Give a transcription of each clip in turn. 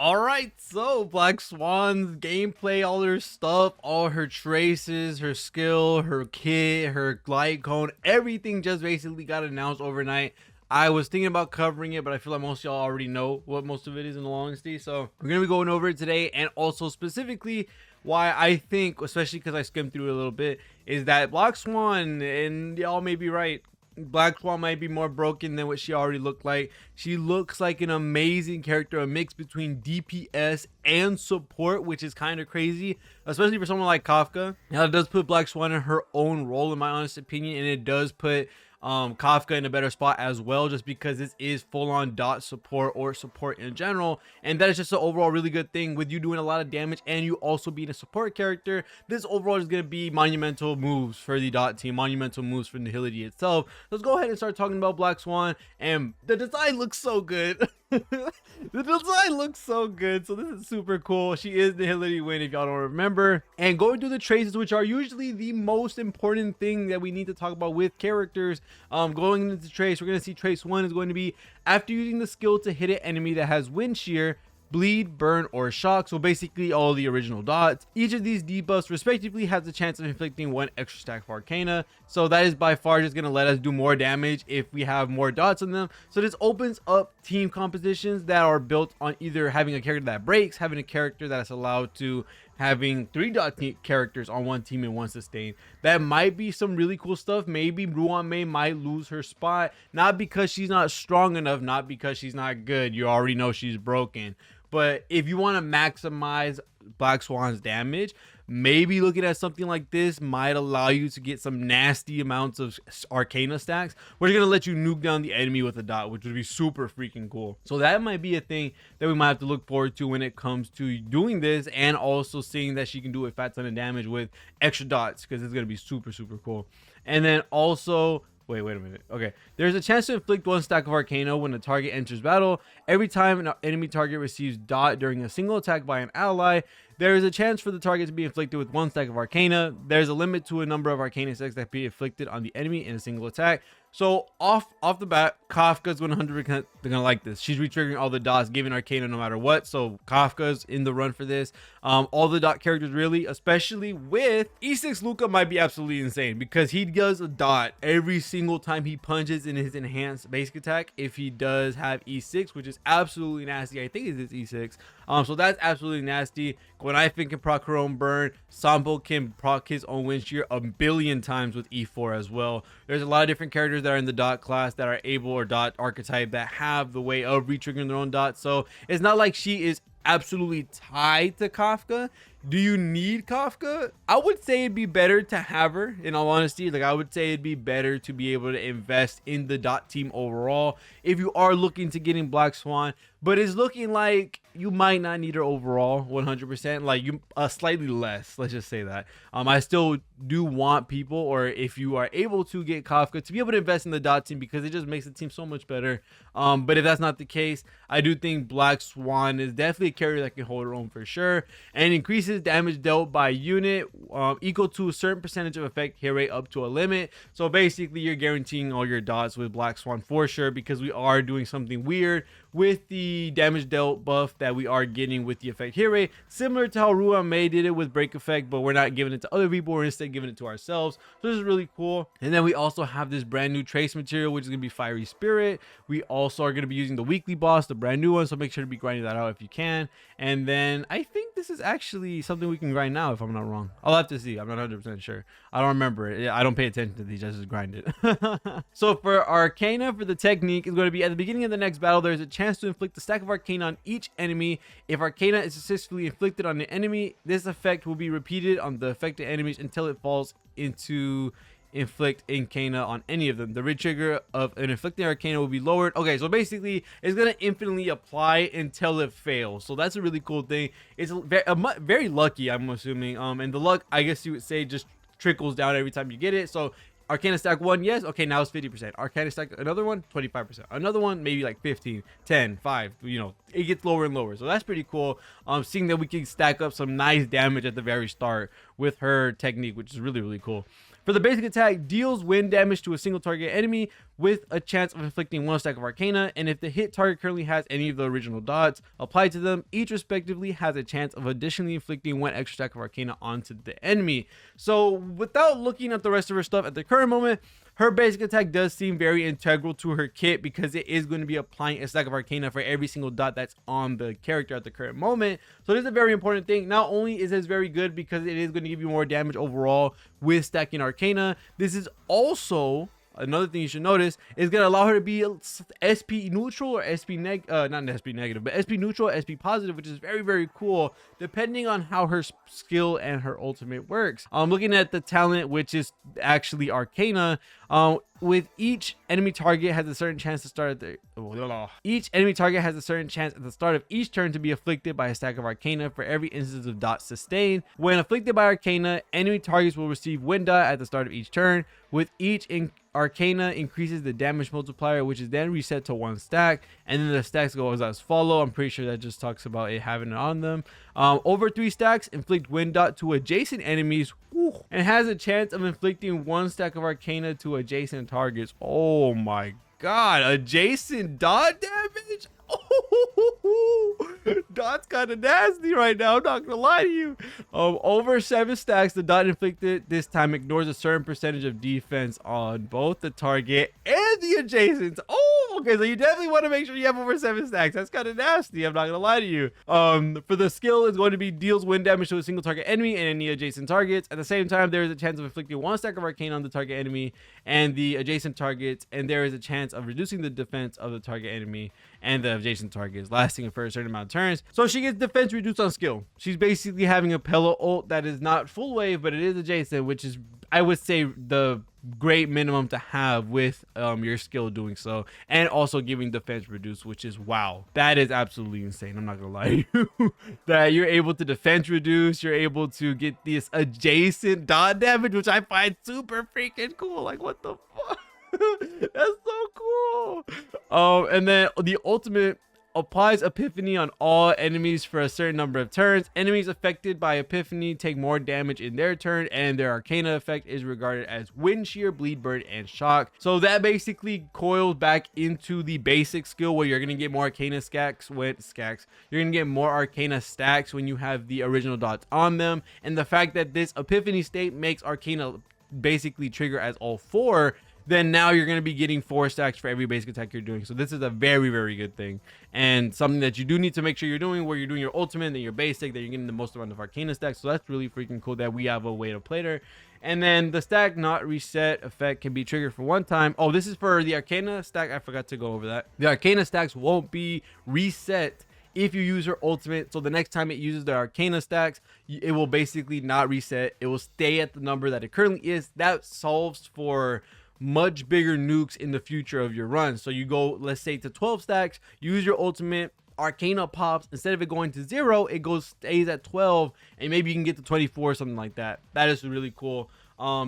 All right, so Black Swan's gameplay, all her stuff, all her traces, her skill, her kit, her light cone, everything just basically got announced overnight. I was thinking about covering it, but I feel like most of y'all already know what most of it is in all honesty. So we're gonna be going over it today, and also specifically why I think, especially because I skimmed through it a little bit, is that Black Swan, and y'all may be right, Black Swan might be more broken than what she already looked like. She looks like an amazing character, a mix between DPS and support, which is kind of crazy, especially for someone like Kafka. Now, it does put Black Swan in her own role, in my honest opinion, and it does put Kafka in a better spot as well, just because this is full-on dot support or support in general, and that is just an overall really good thing with you doing a lot of damage and you also being a support character. This overall is going to be monumental moves for the dot team, monumental moves for Nihility itself. Let's go ahead and start talking about Black Swan, and the design looks so good. The design looks so good, so this is super cool. She is the Nihility win if y'all don't remember, and going through the traces, which are usually the most important thing that we need to talk about with characters. Going into trace, we're going to see trace 1 is going to be after using the skill to hit an enemy that has wind shear, bleed, burn, or shock. So basically all the original dots. Each of these debuffs respectively has the chance of inflicting 1 extra stack of Arcana, so that is by far just going to let us do more damage if we have more dots on them. So this opens up team compositions that are built on either having a character that breaks, having a character that's allowed to having 3 dot characters on one team and 1 sustain. That might be some really cool stuff. Maybe Ruan Mei might lose her spot, not because she's not strong enough, not because she's not good. You already know she's broken. But if you want to maximize Black Swan's damage, maybe looking at something like this might allow you to get some nasty amounts of Arcana stacks, where you're going to let you nuke down the enemy with a dot, which would be super freaking cool. So that might be a thing that we might have to look forward to when it comes to doing this, and also seeing that she can do a fat ton of damage with extra dots, because it's going to be super, super cool. And then also, wait a minute. Okay. There's a chance to inflict 1 stack of Arcana when a target enters battle. Every time an enemy target receives dot during a single attack by an ally, there is a chance for the target to be inflicted with 1 stack of Arcana. There's a limit to a number of Arcana stacks that can be inflicted on the enemy in a single attack. So off the bat, Kafka's 100% gonna like this. She's retriggering all the dots, giving Arcana no matter what. So Kafka's in the run for this. All the dot characters really, especially with E6 Luca, might be absolutely insane, because he does a dot every single time he punches in his enhanced basic attack. If he does have E6, which is absolutely nasty, I think it is E6. So that's absolutely nasty. When I think can proc her own burn, Sambo can proc his own wind shear a billion times with E4 as well. There's a lot of different characters that are in the dot class that are able, or dot archetype, that have the way of retriggering their own dots. So it's not like she is absolutely tied to Kafka. Do you need Kafka? I would say it'd be better to have her, in all honesty. Like, I would say it'd be better to be able to invest in the dot team overall if you are looking to getting Black Swan. But it's looking like you might not need her overall 100%, like you slightly less, let's just say that. I still do want people, or if you are able to get Kafka, to be able to invest in the dot team, because it just makes the team so much better. But if that's not the case, I do think Black Swan is definitely a carrier that can hold her own for sure, and increases damage dealt by unit equal to a certain percentage of effect hit rate up to a limit. So basically you're guaranteeing all your dots with Black Swan for sure, because we are doing something weird with the damage dealt buff that we are getting with the effect hit rate, similar to how Ruan Mei did it with break effect, but we're not giving it to other people, we're instead giving it to ourselves. So this is really cool. And then we also have this brand new trace material, which is going to be Fiery Spirit. We also are going to be using the weekly boss, the brand new one, so make sure to be grinding that out if you can. And then I think this is actually something we can grind now, if I'm not wrong. I'll have to see. I'm not 100% sure. I don't remember it. I don't pay attention to these, I just grind it. So for Arcana, for the technique, is going to be at the beginning of the next battle, there's a chance to inflict a stack of Arcana on each enemy. If Arcana is successfully inflicted on the enemy, this effect will be repeated on the affected enemies until it falls into inflict Arcana on any of them. The rate trigger of an inflicting Arcana will be lowered. Okay, so basically it's gonna infinitely apply until it fails. So that's a really cool thing. It's very lucky, I'm assuming. And the luck, I guess you would say, just trickles down every time you get it. So Arcana stack 1, yes, okay, now it's 50%. Arcana stack another one, 25%. Another one, maybe like 15, 10, 5, you know, it gets lower and lower. So that's pretty cool. Seeing that we can stack up some nice damage at the very start with her technique, which is really, really cool. For the basic attack, deals wind damage to a single target enemy with a chance of inflicting 1 stack of Arcana, and if the hit target currently has any of the original dots applied to them, each respectively has a chance of additionally inflicting 1 extra stack of Arcana onto the enemy. So without looking at the rest of her stuff at the current moment, her basic attack does seem very integral to her kit because it is going to be applying a stack of Arcana for every single dot that's on the character at the current moment. So this is a very important thing. Not only is this very good because it is going to give you more damage overall with stacking Arcana, this is also another thing you should notice is going to allow her to be SP neutral or SP not SP negative, but SP neutral, SP positive, which is very, very cool depending on how her skill and her ultimate works. Looking at the talent, which is actually Arcana, with each enemy target has a certain chance to start at the each enemy target has a certain chance at the start of each turn to be afflicted by a stack of Arcana for every instance of dot sustained. When afflicted by Arcana, enemy targets will receive wind dot at the start of each turn. With each Arcana increases the damage multiplier, which is then reset to 1 stack, and then the stacks go as follow. I'm pretty sure that just talks about it having it on them. Over 3 stacks, inflict wind dot to adjacent enemies, and has a chance of inflicting 1 stack of Arcana to adjacent targets. Oh my god, adjacent dot damage? Dot's kind of nasty right now, I'm not gonna lie to you. Over 7 stacks, the dot inflicted this time ignores a certain percentage of defense on both the target and the adjacents. Oh, okay, so you definitely want to make sure you have over 7 stacks. That's kind of nasty, I'm not gonna lie to you. For the skill, is going to be deals wind damage to a single target enemy and any adjacent targets. At the same time, there is a chance of inflicting 1 stack of Arcane on the target enemy and the adjacent targets, and there is a chance of reducing the defense of the target enemy and the adjacent targets, lasting for a certain amount of turns. So she gets defense reduced on skill. She's basically having a Pella ult that is not full wave, but it is adjacent, which is, I would say, the great minimum to have with your skill doing so, and also giving defense reduced, which is, wow, that is absolutely insane. I'm not gonna lie to you. That you're able to defense reduce, you're able to get this adjacent dot damage, which I find super freaking cool. Like, what the fuck? That's so cool. And then the ultimate applies Epiphany on all enemies for a certain number of turns. Enemies affected by Epiphany take more damage in their turn, and their Arcana effect is regarded as Wind Shear, Bleed Burn, and Shock. So that basically coils back into the basic skill where you're gonna get more Arcana stacks you're gonna get more Arcana stacks when you have the original dots on them, and the fact that this Epiphany state makes Arcana basically trigger as all 4, then now you're going to be getting 4 stacks for every basic attack you're doing. So this is a very, very good thing, and something that you do need to make sure you're doing, where you're doing your ultimate, then your basic, that you're getting the most amount of Arcana stacks. So that's really freaking cool that we have a way to play there. And then the stack not reset effect can be triggered for 1 time. Oh, this is for the Arcana stack. I forgot to go over that. The Arcana stacks won't be reset if you use her ultimate. So the next time it uses the Arcana stacks, it will basically not reset. It will stay at the number that it currently is. That solves for much bigger nukes in the future of your run. So you go, let's say, to 12 stacks, use your ultimate, Arcana pops, instead of it going to 0, it stays at 12, and maybe you can get to 24 or something like that. That is really cool.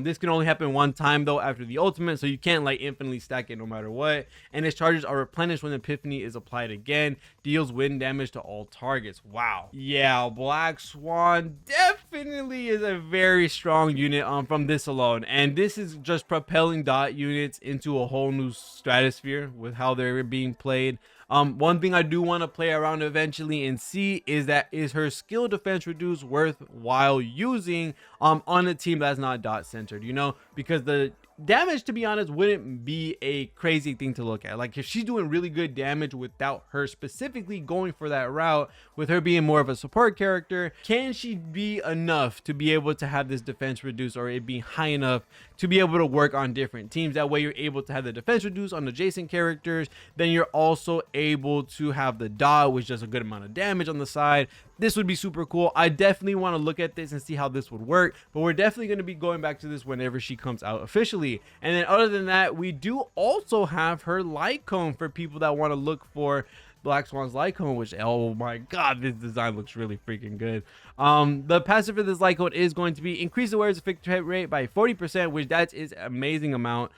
This can only happen 1 time though after the ultimate, so you can't like infinitely stack it no matter what. And its charges are replenished when Epiphany is applied again. Deals wind damage to all targets. Wow. Yeah, Black Swan definitely is a very strong unit from this alone, and this is just propelling dot units into a whole new stratosphere with how they're being played. One thing I do want to play around eventually and see is her skill defense reduced worthwhile using on a team that's not dot centered, you know, because the damage, to be honest, wouldn't be a crazy thing to look at. Like, if she's doing really good damage without her specifically going for that route, with her being more of a support character, can she be enough to be able to have this defense reduce, or it being high enough to be able to work on different teams? That way you're able to have the defense reduce on adjacent characters, then you're also able to have the dot, which does a good amount of damage on the side. This would be super cool. I definitely want to look at this and see how this would work, but we're definitely going to be going back to this whenever she comes out officially. And then other than that, we do also have her light cone for people that want to look for Black Swan's Lycone, which, oh my god, this design looks really freaking good. The passive for this Lycone is going to be increase the wearer's effective hit rate by 40%, which that is an amazing amount.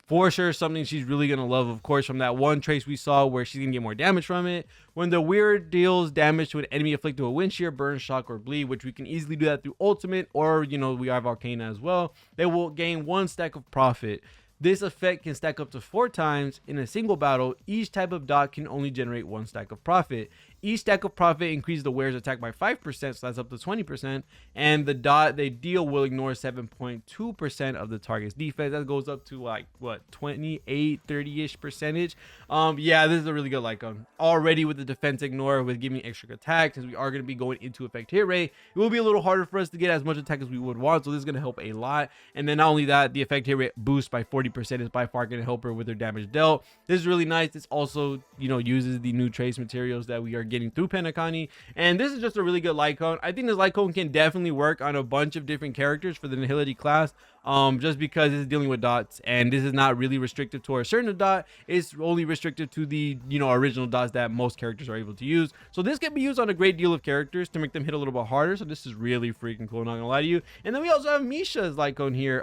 For sure, something she's really gonna love, of course, from that one trace we saw where she's gonna get more damage from it. When the wearer deals damage to an enemy afflicted with wind shear, burn, shock, or bleed, which we can easily do that through ultimate, or we have Arcana as well, they will gain 1 stack of profit. This effect can stack up to 4 times in a single battle. Each type of dot can only generate 1 stack of profit. Each stack of profit increases the wearer's attack by 5%, so that's up to 20%. And the dot they deal will ignore 7.2% of the target's defense. That goes up to like, what, 28, 30-ish percentage. Yeah, this is a really good Lycone. Already with the defense ignore, with giving extra attack, since we are going to be going into effect hit rate, it will be a little harder for us to get as much attack as we would want. So this is going to help a lot. And then not only that, the effect hit rate boost by 40% is by far going to help her with her damage dealt. This is really nice. This also, uses the new trace materials that we are getting through Penacony, and this is just a really good Lycone. I think this Lycone can definitely work on a bunch of different characters for the Nihility class, just because it's dealing with dots, and this is not really restricted to a certain dot. It's only restricted to the original dots that most characters are able to use. So this can be used on a great deal of characters to make them hit a little bit harder. So this is really freaking cool, not gonna lie to you. And then we also have Misha's Lycone here,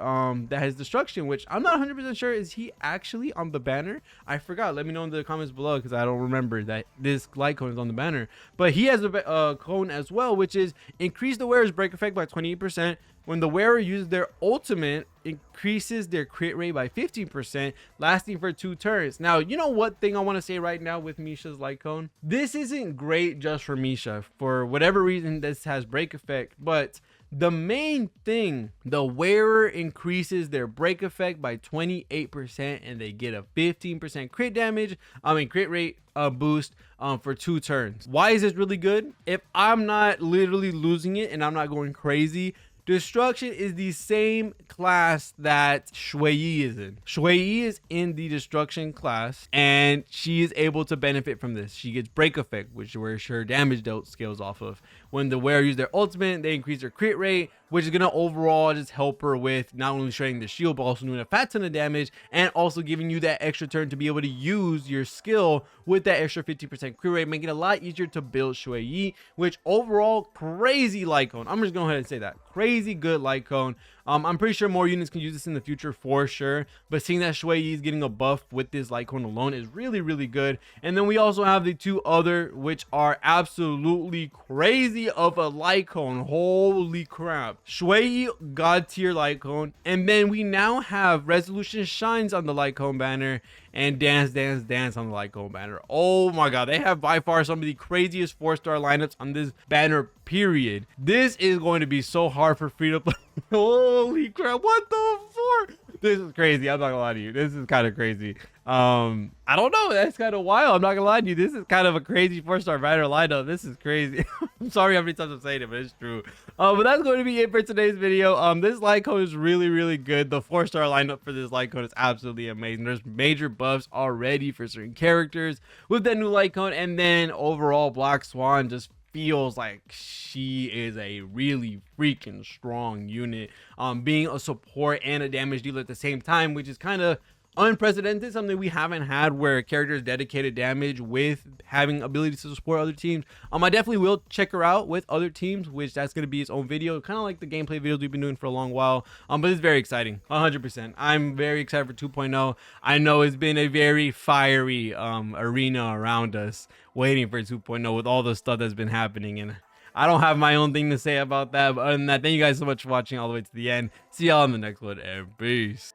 that has destruction, which I'm not 100% sure, is he actually on the banner? I forgot. Let me know in the comments below, because I don't remember that this Lycone is on the banner. But he has a cone as well, which is increase the wearer's break effect by 28%. When the wearer uses their ultimate, increases their crit rate by 15%, lasting for 2 turns. Now, what thing I want to say right now with Misha's Lycone? This isn't great just for Misha. For whatever reason, this has break effect, but the main thing, the wearer increases their break effect by 28%, and they get a 15% crit rate boost for 2 turns. Why is this really good? If I'm not literally losing it and I'm not going crazy, destruction is the same class that Shui Yi is in. Shui Yi is in the destruction class, and she is able to benefit from this. She gets break effect, which is where her damage dealt scales off of. When the wearer uses their ultimate, they increase their crit rate, which is going to overall just help her with not only shredding the shield, but also doing a fat ton of damage, and also giving you that extra turn to be able to use your skill with that extra 50% crit rate, making it a lot easier to build Shui Yi, which overall, crazy Lycone. I'm just going to go ahead and say that. Crazy good Lycone. I'm pretty sure more units can use this in the future for sure, but seeing that Shui Yi is getting a buff with this Lycone alone is really, really good. And then we also have the 2 other, which are absolutely crazy of a Lycone. Holy crap. Shui Yi God tier Lycone, and then we now have Resolution Shines on the Lycone banner, and Dance Dance Dance on the Lycone banner. Oh my god, they have by far some of the craziest 4-star lineups on this banner, period. This is going to be so hard for free to play. Holy crap, what the fuck? This is crazy. I'm not gonna lie to you, this is kind of crazy. I don't know, that's kind of wild. I'm not gonna lie to you, this is kind of a crazy 4-star banner lineup. This is crazy. I'm sorry how many times I'm saying it, but it's true. But that's going to be it for today's video. This Lycone is really, really good. The 4-star lineup for this Lycone is absolutely amazing. There's major buffs already for certain characters with that new Lycone, and then overall Black Swan just feels like she is a really freaking strong unit, being a support and a damage dealer at the same time, which is kind of unprecedented, something we haven't had where a character is dedicated damage with having abilities to support other teams. I definitely will check her out with other teams, which that's going to be its own video, kind of like the gameplay videos we've been doing for a long while. But it's very exciting, 100%. I'm very excited for 2.0. I know it's been a very fiery arena around us waiting for 2.0 with all the stuff that's been happening, and I don't have my own thing to say about that. But other than that, thank you guys so much for watching all the way to the end. See y'all in the next one, and peace.